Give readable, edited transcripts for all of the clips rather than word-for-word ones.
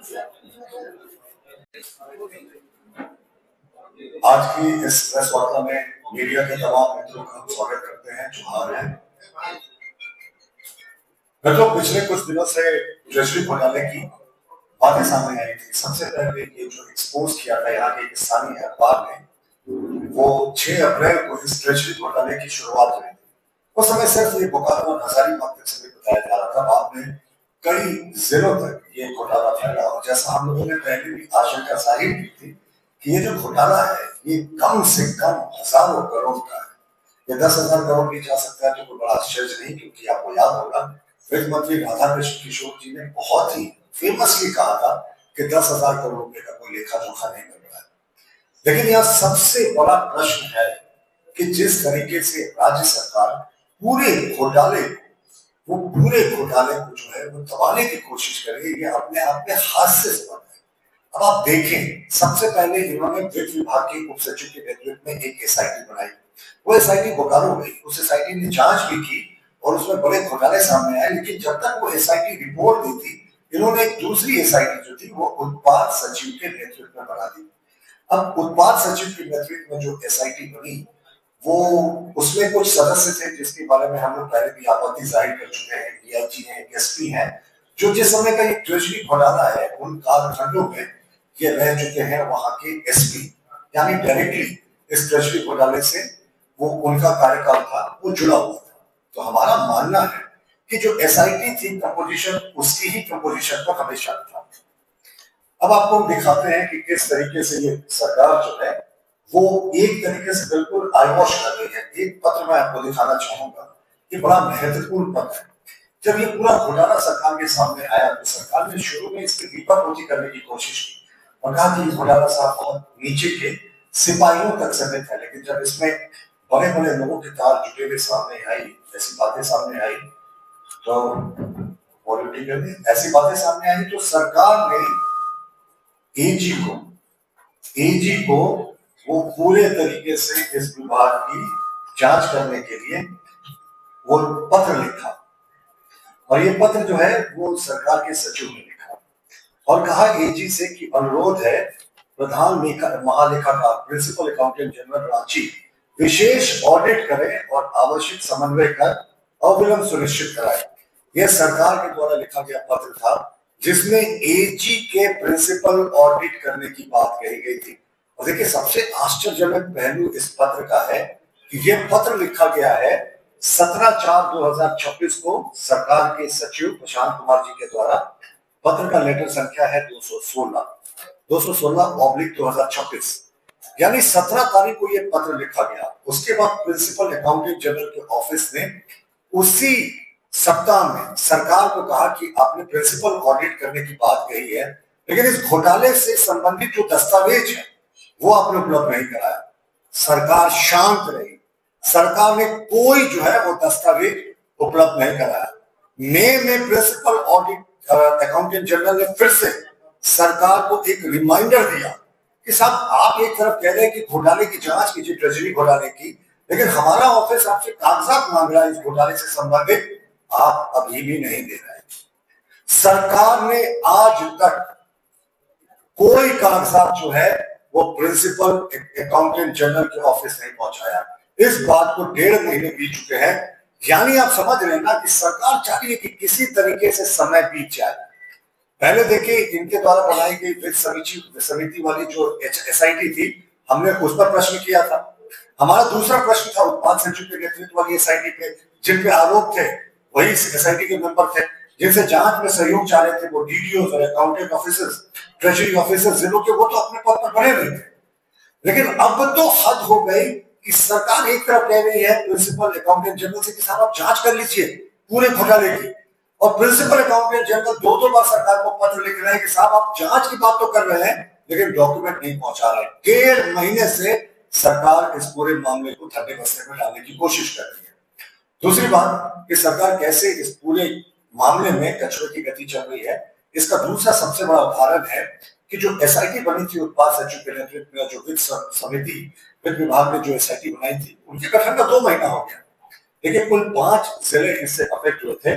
आज की इस प्रेस वार्ता में मीडिया के तमाम मित्रों का स्वागत करते हैं जो हार हैं। मित्रों, पिछले कुछ दिनों से ट्रेजरी घोटाले की बातें सामने आई थी। सबसे पहले ये जो एक्सपोज किया था यहाँ के स्थानीय अखबार ने, वो 6 अप्रैल को इस ट्रेजरी घोटाले की शुरुआत हुई थी। उस समय सिर्फ ये बोकारो हजारीबाग तक से बताया जा रहा था। बाद में कई जिलों तक ये घोटाला फैला और जैसा हम लोगों ने पहले भी आशंका जाहिर की थी कि ये जो घोटाला है ये कम से कम हजारों करोड़ का है। ये 10,000 करोड़ भी जा सकता है, जो कोई बड़ा आश्चर्य नहीं, क्योंकि आपको याद होगा वित्त मंत्री राधाकृष्ण किशोर जी ने बहुत ही फेमसली कहा था कि 10,000 करोड़ रुपए का कोई लेखा जोखा नहीं मिल रहा है। लेकिन यह सबसे बड़ा प्रश्न है कि जिस तरीके से राज्य सरकार पूरे घोटाले को जो है वो दबाने की कोशिश कर रही है, ये अपने आप में हास्य से बना है। अब आप देखें, सबसे पहले इन्होंने वित्त विभाग के उप सचिव के नेतृत्व में एक एसआईटी बनाई। वो एसआईटी बोकारो गई, उस एसआईटी ने जांच भी की और उसमें बड़े घोटाले सामने आए। लेकिन जब तक वो एसआईटी रिपोर्ट दी थी, इन्होंने एक दूसरी एसआईटी जो थी वो उत्पाद सचिव के नेतृत्व में बना दी। अब उत्पाद सचिव के नेतृत्व में जो एसआईटी बनी, वो उसमें कुछ सदस्य थे जिसके बारे में हम लोग पहले भी आपत्ति जाहिर कर चुके हैं। डीआईजी हैं, एसपी हैं, जो जिस समय का एक ट्रेजरी घोटाला है उन कालखंडों में ये रह चुके हैं वहां के एसपी, यानी डायरेक्टली इस ट्रेजरी घोटाले से वो उनका कार्यकाल था वो जुड़ा हुआ था। तो हमारा मानना है कि जो एसआईटी थी कंपोजिशन, उसकी ही कंपोजिशन पर हमेशा था। अब आपको हम दिखाते हैं कि किस तरीके से ये सरकार जो है वो एक तरीके से बिल्कुल आईवॉश कर रही है। एक पत्र मैं आपको दिखाना चाहूंगा, ये बड़ा महत्वपूर्ण पत्र है। जब ये पूरा घोटाला सरकार के सामने आया तो सरकार ने शुरू में इसकी दीपापोती करने की कोशिश की और कहा कि ये घोटाला साहब बहुत नीचे के सिपाहियों तक सीमित है। लेकिन जब इसमें बड़े बड़े लोगों के तार जुटे हुए सामने आई, ऐसी बातें सामने आई, तो ऐसी बातें सामने आई तो सरकार ने एजी को वो पूरे तरीके से इस विभाग की जांच करने के लिए वो पत्र लिखा। और ये पत्र जो है वो सरकार के सचिव ने लिखा और कहा एजी से कि अनुरोध है प्रधान महालेखाकार प्रिंसिपल अकाउंटेंट जनरल रांची विशेष ऑडिट करें और आवश्यक समन्वय कर अविलंब सुनिश्चित कराए। यह सरकार के द्वारा लिखा गया पत्र था जिसमें एजी के प्रिंसिपल ऑडिट करने की बात कही गई थी। और देखिए, सबसे आश्चर्यजनक पहलू इस पत्र का है कि यह पत्र लिखा गया है 17/4/2026 को सरकार के सचिव प्रशांत कुमार जी के द्वारा। पत्र का लेटर संख्या है 216/2026, यानी 17 तारीख को यह पत्र लिखा गया। उसके बाद प्रिंसिपल अकाउंटेंट जनरल के ऑफिस ने उसी सप्ताह में सरकार को कहा कि आपने प्रिंसिपल ऑडिट करने की बात कही है, लेकिन इस घोटाले से संबंधित जो दस्तावेज है वो आपने उपलब्ध नहीं कराया। सरकार शांत रही, सरकार ने कोई जो है वो दस्तावेज उपलब्ध नहीं कराया। मई में प्रिंसिपल ऑडिट अकाउंटेंट जनरल ने फिर से सरकार को एक रिमाइंडर दिया कि साहब, आप एक तरफ कह रहे हैं कि घोटाले की जांच कीजिए, ट्रेजरी घोटाले की, लेकिन हमारा ऑफिस आपसे कागजात मांग रहा है इस घोटाले से संबंधित, आप अभी भी नहीं दे रहे हैं। सरकार ने आज तक कोई कागजात जो है वो प्रिंसिपल अकाउंटेंट जनरल के ऑफिस नहीं पहुंचाया। इस बात को 1.5 महीने बीत चुके हैं, यानी आप समझ रहे हैं ना कि सरकार चाहती है कि किसी तरीके से समय बीत जाए। पहले देखिए, इनके द्वारा बनाई गई वित्त समिति वाली जो एसआईटी थी, हमने उस पर प्रश्न किया था। हमारा दूसरा प्रश्न था उत्पाद सचिव के नेतृत्व वाली एसआईटी पे, जिन पे आरोप थे वही एसआईटी के मेंबर थे, जिनसे जांच में सहयोग चाह रहे थे वो डीडीओ और अकाउंटेंट ऑफिसर्स, ट्रेजरी ऑफिसर्स जिलों के, वो तो अपने पद पर बने रहे थे। लेकिन अब तो हद हो गई कि सरकार एक तरफ कह रही है प्रिंसिपल अकाउंटेंट जनरल से कि साहब आप जांच कर लीजिए पूरे घोटाले की, और प्रिंसिपल अकाउंटेंट जनरल 2 बार सरकार को पत्र लिख रहे हैं कि साहब आप जांच की बात तो कर रहे हैं लेकिन डॉक्यूमेंट नहीं पहुंचा रहे। 1.5 महीने से सरकार इस पूरे मामले को धन्ने बस्ते में डालने की कोशिश कर रही है। दूसरी बात कि सरकार कैसे इस पूरे मामले में कचरे की गति चल रही है, इसका दूसरा सबसे बड़ा उदाहरण है कि जो एसआईटी बनी थी उत्पाद सचिव के नेतृत्व में, जो वित्त विभाग ने जो एसआईटी बनाई थी, उनके गठन का 2 महीना हो गया। देखिए, कुल 5 जिले इससे अफेक्ट हुए थे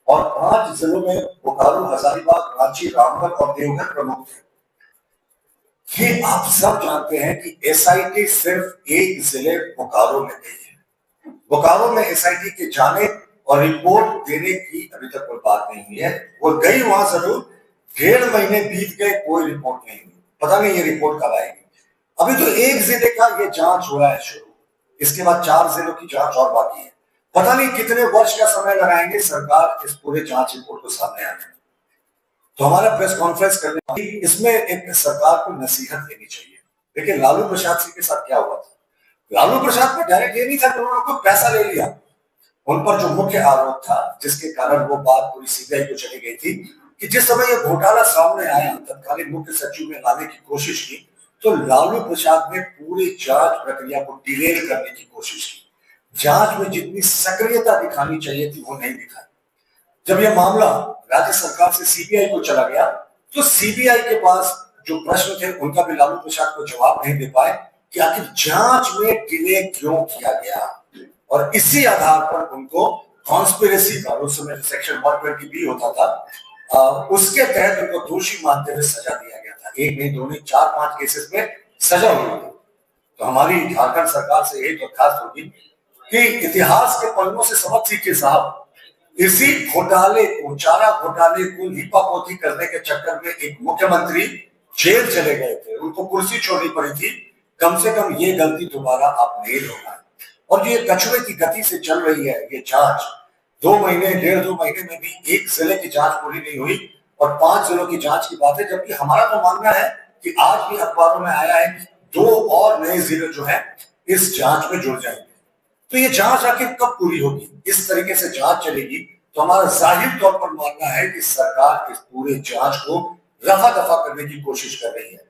और 5 जिलों में बोकारो, हजारीबाग, रांची, रामगढ़ और देवघर प्रमुख थे। ये आप सब जानते हैं कि एसआईटी सिर्फ एक जिले बोकारो में गई है। बोकारो में एसआईटी के जाने और रिपोर्ट देने की अभी तक कोई बात नहीं हुई है। वो गई वहां जरूर, 1.5 महीने बीत गए, कोई रिपोर्ट नहीं हुई। पता नहीं ये रिपोर्ट कब आएगी। अभी तो एक जिले का ये जांच हो रहा है शुरू, इसके बाद 4 जिलों की जांच और बाकी है। पता नहीं कितने वर्ष का समय लगाएंगे सरकार इस पूरे जांच रिपोर्ट को सामने आने में। तो हमारा प्रेस कॉन्फ्रेंस करने इसमें एक सरकार को नसीहत देनी चाहिए। देखिए लालू प्रसाद सिंह के साथ क्या हुआ था। लालू प्रसाद पे डायरेक्ट ये नहीं था कि उन्होंने कोई पैसा ले लिया। उन पर जो मुख्य आरोप था, जिसके कारण वो बात पूरी सीबीआई को चली गई थी, कि जिस समय ये घोटाला सामने आया, तत्कालीन मुख्य सचिव ने लाने की कोशिश की, तो लालू प्रसाद ने पूरी जांच प्रक्रिया को डिलेल करने की कोशिश की। जांच में जितनी सक्रियता दिखानी चाहिए थी वो नहीं दिखाई। जब यह मामला राज्य सरकार से सीबीआई को चला गया, तो सीबीआई के पास जो प्रश्न थे उनका भी लालू प्रसाद को जवाब नहीं दे पाए कि आखिर जांच में डिले क्यों किया गया। और इसी आधार पर उनको कॉन्स्पिरेसी का, उस समय सेक्शन 120 होता था, उसके तहत उनको दोषी मानते हुए सजा दिया गया था। एक नहीं, दो नहीं, 4-5 केसेस में सजा हुई थी। तो हमारी झारखंड सरकार से यही दरखास्त होगी कि इतिहास के पन्नों से सबक सीखिए साहब। इसी घोटाले को, चारा घोटाले को लीपापोती करने के चक्कर में एक मुख्यमंत्री जेल चले गए थे, उनको कुर्सी छोड़नी पड़ी थी। कम से कम ये गलती दोबारा आप नहीं दोहराएं। और ये कछुए की गति से चल रही है ये जांच, 2 महीने, 1.5-2 महीने में भी एक जिले की जांच पूरी नहीं हुई और 5 जिलों की जांच की बात है। जबकि हमारा तो मानना है कि आज भी अखबारों में आया है कि 2 और नए जिले जो है इस जांच में जुड़ जाएंगे। तो ये जांच आखिर कब पूरी होगी? इस तरीके से जांच चलेगी तो हमारा जाहिर तौर पर मानना है कि सरकार इस पूरे जांच को रफा दफा करने की कोशिश कर रही है।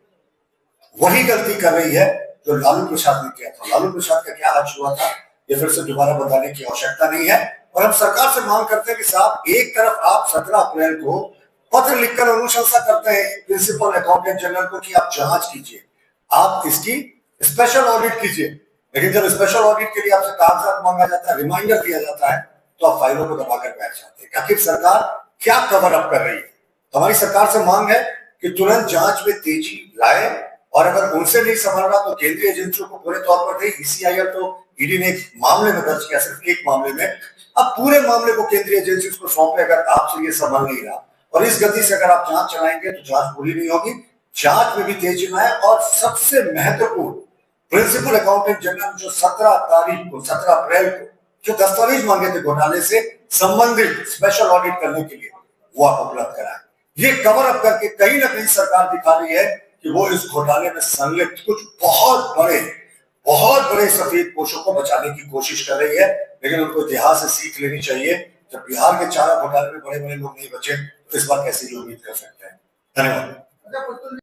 वही गलती कर रही है जो लालू प्रसाद ने किया था। लालू प्रसाद का क्या हर्ष हुआ था, ये फिर से दोबारा बताने की आवश्यकता नहीं है। और हम सरकार से मांग करते हैं कि साहब, एक तरफ आप 17 अप्रैल को पत्र लिखकर अनुशंसा करते हैं प्रिंसिपल अकाउंटेंट जनरल को कि आप जांच कीजिए, आप इसकी स्पेशल ऑडिट कीजिए, लेकिन जब स्पेशल ऑडिट के लिए आपसे कागजात मांगा जाता है, रिमाइंडर दिया जाता है, तो आप फाइलों को दबाकर बैठ जाते हैं। आखिर सरकार क्या कवर अप कर रही है? हमारी सरकार से मांग है कि तुरंत जांच में तेजी लाए और अगर उनसे नहीं संभल रहा तो केंद्रीय एजेंसियों को पूरे तौर पर दे। ईसीआईआर तो ईडी ने एक मामले में दर्ज किया, सिर्फ एक मामले में। अब पूरे मामले को केंद्रीय एजेंसी को सौंपे। अगर आपसे ये संभल नहीं रहा और इस गति से अगर आप जांच चलाएंगे तो जांच पूरी नहीं होगी। जांच में भी तेजी लाए और सबसे महत्वपूर्ण, प्रिंसिपल अकाउंटेंट जनरल जो 17 अप्रैल को जो दस्तावेज मांगे थे घोटाले से संबंधित स्पेशल ऑडिट करने के लिए, वो आप उपलब्ध कराएं। ये कवर अप करके कहीं ना कहीं सरकार दिखा रही है कि वो इस घोटाले में संलिप्त कुछ बहुत बड़े सफेद पोशों को बचाने की कोशिश कर रही है। लेकिन उनको इतिहास से सीख लेनी चाहिए। जब बिहार के चारा घोटाले में बड़े लोग नहीं बचे तो इस बार कैसे उम्मीद कर सकते हैं। धन्यवाद।